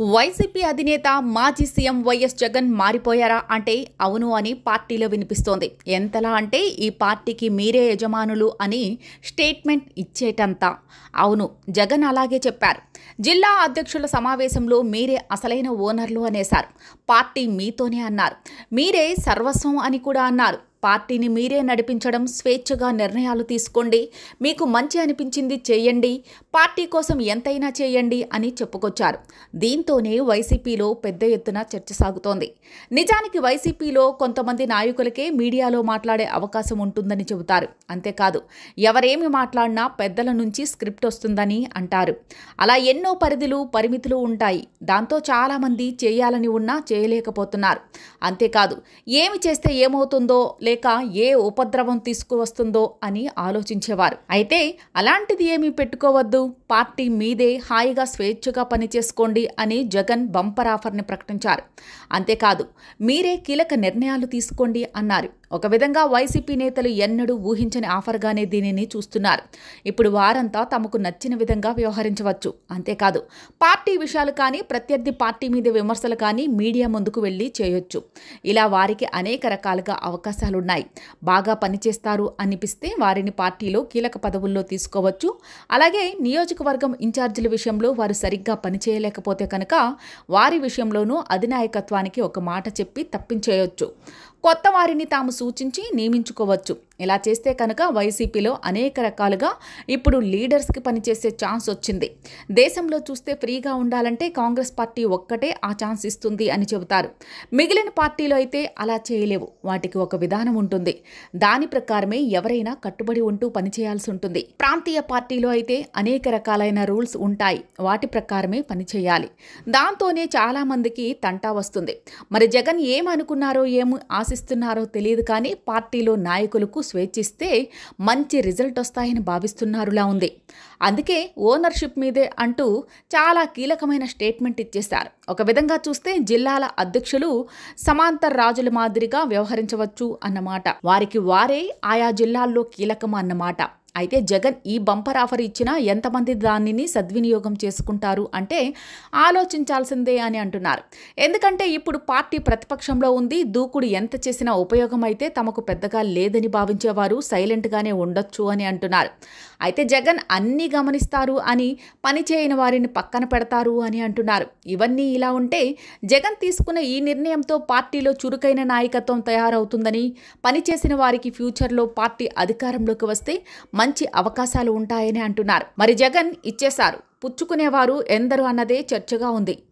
YCP అధినేత మాజీ CM YS Jagan మారిపోయారా అంటే అవును అని పార్టీలో వినిపిస్తోంది. ఎంతలా అంటే ఈ పార్టీకి మీరే యజమానులు అని స్టేట్మెంట్ ఇచ్చేటంత. అవును, జగన్ అలాగే చెప్పారు. జిల్లా అధ్యక్షుల సమావేశంలో మీరే అసలైన ఓనర్లు అనేశారు. పార్టీ మీతోనే అన్నారు. మీరే సర్వస్వం అని కూడా అన్నారు. పార్టీని మీరే నడిపించడం, స్వేచ్ఛగా నిర్ణయాలు తీసుకోండి, మీకు మంచి అనిపించింది చేయండి, పార్టీ కోసం ఎంతైనా చేయండి అని చెప్పుకొచ్చారు. దీంతోనే వైసీపీలో పెద్ద ఎత్తున చర్చ సాగుతోంది. నిజానికి వైసీపీలో కొంతమంది నాయకులకే మీడియాలో మాట్లాడే అవకాశం ఉంటుందని చెబుతారు. అంతేకాదు, ఎవరేమి మాట్లాడినా పెద్దల నుంచి స్క్రిప్ట్ వస్తుందని అంటారు. అలా ఎన్నో పరిమితులు ఉంటాయి. దాంతో చాలామంది చేయాలని ఉన్నా చేయలేకపోతున్నారు. అంతేకాదు, ఏమి చేస్తే ఏమవుతుందో లేక ఏ ఉపద్రవం తీసుకువస్తుందో అని ఆలోచించేవారు. అయితే అలాంటిది ఏమీ పెట్టుకోవద్దు, పార్టీ మీదే, హాయిగా స్వేచ్ఛగా పనిచేసుకోండి అని జగన్ బంపర్ ఆఫర్ని ప్రకటించారు. అంతేకాదు, మీరే కీలక నిర్ణయాలు తీసుకోండి అన్నారు. ఒక విధంగా వైసీపీ నేతలు ఎన్నడూ ఊహించని ఆఫర్గానే దీనిని చూస్తున్నారు. ఇప్పుడు వారంతా తమకు నచ్చిన విధంగా వ్యవహరించవచ్చు. అంతేకాదు, పార్టీ విషయాలు కానీ, ప్రత్యర్థి పార్టీ మీద విమర్శలు కానీ మీడియా ముందుకు వెళ్ళి చేయొచ్చు. ఇలా వారికి అనేక రకాలుగా అవకాశాలున్నాయి. బాగా పనిచేస్తారు అనిపిస్తే వారిని పార్టీలో కీలక పదవుల్లో తీసుకోవచ్చు. అలాగే నియోజకవర్గం ఇన్ఛార్జీల విషయంలో వారు సరిగ్గా పనిచేయలేకపోతే కనుక వారి విషయంలోనూ అధినాయకత్వానికి ఒక మాట చెప్పి తప్పించేయొచ్చు. కొత్త వారిని తాము సూచించి నియమించుకోవచ్చు. ఇలా చేస్తే కనుక వైసీపీలో అనేక రకాలుగా ఇప్పుడు లీడర్స్కి పనిచేసే ఛాన్స్ వచ్చింది. దేశంలో చూస్తే ఫ్రీగా ఉండాలంటే కాంగ్రెస్ పార్టీ ఒక్కటే ఆ ఛాన్స్ ఇస్తుంది అని చెబుతారు. మిగిలిన పార్టీలు అయితే అలా చేయలేవు. వాటికి ఒక విధానం ఉంటుంది. దాని ప్రకారమే ఎవరైనా కట్టుబడి ఉంటూ పనిచేయాల్సి ఉంటుంది. ప్రాంతీయ పార్టీలో అయితే అనేక రకాలైన రూల్స్ ఉంటాయి. వాటి ప్రకారమే పనిచేయాలి. దాంతోనే చాలా మందికి తంటా వస్తుంది. మరి జగన్ ఏమనుకున్నారో ఏమి ఆశిస్తున్నారో తెలియదు, కానీ పార్టీలో నాయకులకు స్వేచ్ఛిస్తే మంచి రిజల్ట్ వస్తాయని భావిస్తున్నారులా ఉంది. అందుకే ఓనర్షిప్ మీదే అంటూ చాలా కీలకమైన స్టేట్మెంట్ ఇచ్చేశారు. ఒక విధంగా చూస్తే జిల్లాల అధ్యక్షులు సమాంతర్ రాజుల మాదిరిగా వ్యవహరించవచ్చు అన్నమాట. వారికి వారే ఆయా జిల్లాల్లో కీలకం అన్నమాట. అయితే జగన్ ఈ బంపర్ ఆఫర్ ఇచ్చినా ఎంతమంది దానిని సద్వినియోగం చేసుకుంటారు అంటే ఆలోచించాల్సిందే అని అంటున్నారు. ఎందుకంటే ఇప్పుడు పార్టీ ప్రతిపక్షంలో ఉంది. దూకుడు ఎంత చేసినా ఉపయోగం అయితే తమకు పెద్దగా లేదని భావించేవారు సైలెంట్గానే ఉండొచ్చు అని అంటున్నారు. అయితే జగన్ అన్నీ గమనిస్తారు అని, పని చేయని వారిని పక్కన పెడతారు అని అంటున్నారు. ఇవన్నీ ఇలా ఉంటే జగన్ తీసుకున్న ఈ నిర్ణయంతో పార్టీలో చురుకైన నాయకత్వం తయారవుతుందని, పనిచేసిన వారికి ఫ్యూచర్లో పార్టీ అధికారంలోకి వస్తే మంచి అవకాశాలు ఉంటాయని అంటున్నారు. మరి జగన్ ఇచ్చేశారు, పుచ్చుకునేవారు ఎందరు అన్నదే చర్చగా ఉంది.